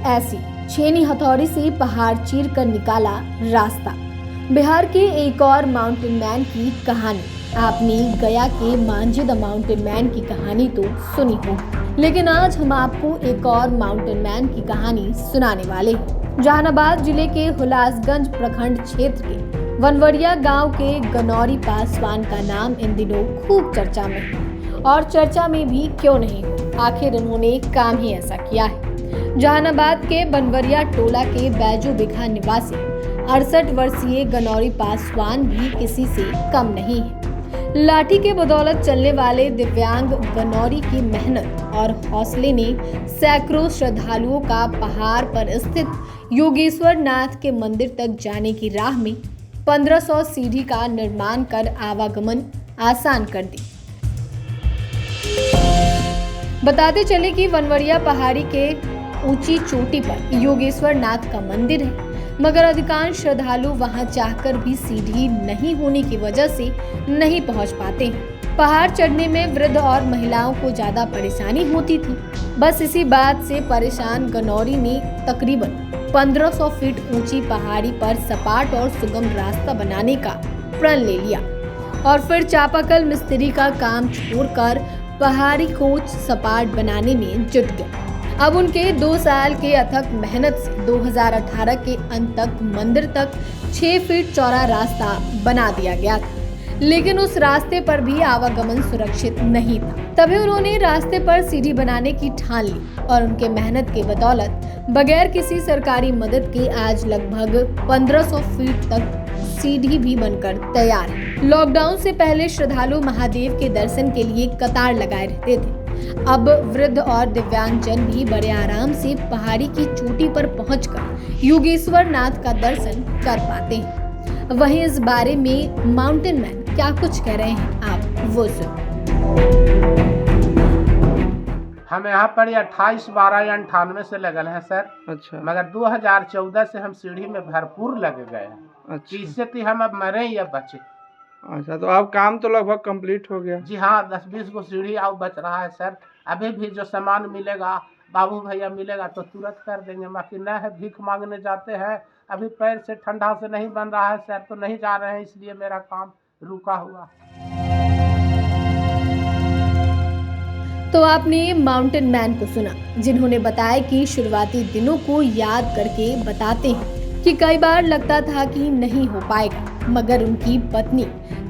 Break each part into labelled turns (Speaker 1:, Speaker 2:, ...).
Speaker 1: ऐसी छेनी हथौड़ी से पहाड़ चीर कर निकाला रास्ता। बिहार के एक और माउंटेन मैन की कहानी। आपने गया के मांझी द माउंटेन मैन की कहानी तो सुनी हो, लेकिन आज हम आपको एक और माउंटेन मैन की कहानी सुनाने वाले हैं। जहानाबाद जिले के हुलासगंज प्रखंड क्षेत्र के वनवरिया गांव के गनौरी पासवान का नाम इन दिनों खूब चर्चा में है। और चर्चा में भी क्यों नहीं, आखिर इन्होंने काम ही ऐसा किया है। जहानाबाद के बनवरिया टोला के बैजू बिघा निवासी 68 वर्षीय गनौरी पासवान भी किसी से कम नहीं है। लाठी के बदौलत चलने वाले दिव्यांग गनौरी की मेहनत और हौसले ने सैकड़ों श्रद्धालुओं का पहाड़ पर स्थित योगेश्वर नाथ के मंदिर तक जाने की राह में 1500 सीढ़ी का निर्माण कर आवागमन आसान कर दी। बताते चले कि वनवरिया पहाड़ी के ऊंची चोटी पर योगेश्वर नाथ का मंदिर है, मगर अधिकांश श्रद्धालु वहां चाहकर भी सीढ़ी नहीं होने की वजह से नहीं पहुंच पाते हैं। पहाड़ चढ़ने में वृद्ध और महिलाओं को ज्यादा परेशानी होती थी। बस इसी बात से परेशान गनौरी ने तकरीबन 1500 फीट ऊंची पहाड़ी पर सपाट और सुगम रास्ता बनाने का प्रण ले लिया और फिर चापाकल मिस्त्री का काम छोड़कर पहाड़ी को सपाट बनाने में जुट गया। अब उनके 2 साल के अथक मेहनत से 2018 के अंत तक मंदिर तक 6 फीट चौड़ा रास्ता बना दिया गया था, लेकिन उस रास्ते पर भी आवागमन सुरक्षित नहीं था। तभी उन्होंने रास्ते पर सीढ़ी बनाने की ठान ली और उनके मेहनत के बदौलत बगैर किसी सरकारी मदद के आज लगभग 1500 फीट तक सीढ़ी भी बनकर तैयार है। लॉकडाउन से पहले श्रद्धालु महादेव के दर्शन के लिए कतार लगाए रहते थे। अब वृद्ध और दिव्यांगजन भी बड़े आराम से पहाड़ी की चोटी पर पहुंचकर योगेश्वर नाथ का दर्शन कर पाते हैं। वहीं इस बारे में माउंटेन मैन क्या कुछ कह रहे हैं, आप वो सुन।
Speaker 2: हम यहाँ पर 28/12/98 से लगल हैं सर।
Speaker 3: अच्छा।
Speaker 2: मगर 2014 से हम सीढ़ी में भरपूर लग गए हैं।
Speaker 3: अच्छा।
Speaker 2: इससे तो हम अब मरे या बचे।
Speaker 3: अच्छा, तो अब काम तो लगभग कंप्लीट हो गया।
Speaker 2: जी हाँ, 10-20 को सीढ़ी आओ बच रहा है सर। अभी भी जो सामान मिलेगा, बाबू भैया मिलेगा तो तुरंत कर देंगे, बाकी न है भीख मांगने जाते हैं। अभी पैर से ठंडा से नहीं बन रहा है सर, तो नहीं जा रहे हैं, इसलिए मेरा काम रुका हुआ।
Speaker 1: तो आपने माउंटेन मैन को सुना, जिन्होंने बताया कि शुरुआती दिनों को याद करके बताते हैं कि कई बार लगता था कि नहीं हो पाएगा, मगर उनकी पत्नी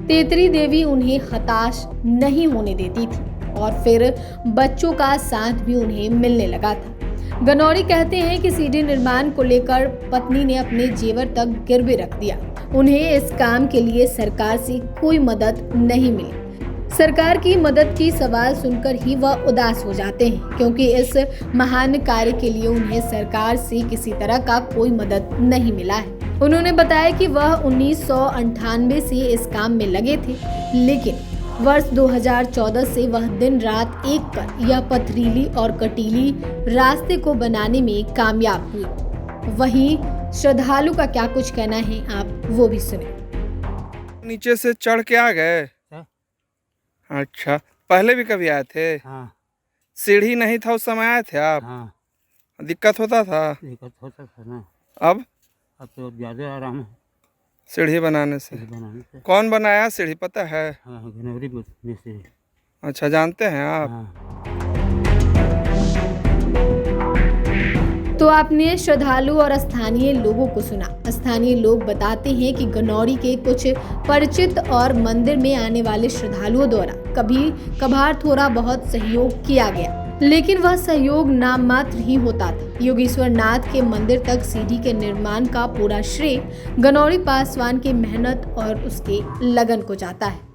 Speaker 1: तेतरी देवी उन्हें हताश नहीं होने देती थी और फिर बच्चों का साथ भी उन्हें मिलने लगा था। गनौरी कहते हैं कि सीढ़ी निर्माण को लेकर पत्नी ने अपने जेवर तक गिरवे रख दिया। उन्हें इस काम के लिए सरकार से कोई मदद नहीं मिली। सरकार की मदद की सवाल सुनकर ही वह उदास हो जाते हैं, क्योंकि इस महान कार्य के लिए उन्हें सरकार से किसी तरह का कोई मदद नहीं मिला है। उन्होंने बताया कि वह 1998 से इस काम में लगे थे, लेकिन वर्ष 2014 से वह दिन रात एक कर यह पथरीली और कटीली रास्ते को बनाने में कामयाब हुए। वहीं श्रद्धालु का क्या कुछ कहना है, आप वो भी सुने।
Speaker 3: नीचे से चढ़ के आ गए। अच्छा, पहले भी कभी आए थे?
Speaker 4: हाँ।
Speaker 3: सीढ़ी नहीं था उस समय आए थे आप?
Speaker 4: हाँ।
Speaker 3: दिक्कत होता था?
Speaker 4: दिक्कत होता था ना।
Speaker 3: अब
Speaker 4: तो ज़्यादा आराम है
Speaker 3: सीढ़ी बनाने से। कौन बनाया सीढ़ी पता है?
Speaker 4: हाँ, गनौरी मिस्त्री।
Speaker 3: अच्छा, जानते हैं आप?
Speaker 4: हाँ।
Speaker 1: तो आपने श्रद्धालु और स्थानीय लोगों को सुना। स्थानीय लोग बताते हैं कि गनौरी के कुछ परिचित और मंदिर में आने वाले श्रद्धालुओं द्वारा कभी कभार थोड़ा बहुत सहयोग किया गया, लेकिन वह सहयोग नाम मात्र ही होता था। योगेश्वर नाथ के मंदिर तक सीढ़ी के निर्माण का पूरा श्रेय गनौरी पासवान की मेहनत और उसके लगन को जाता है।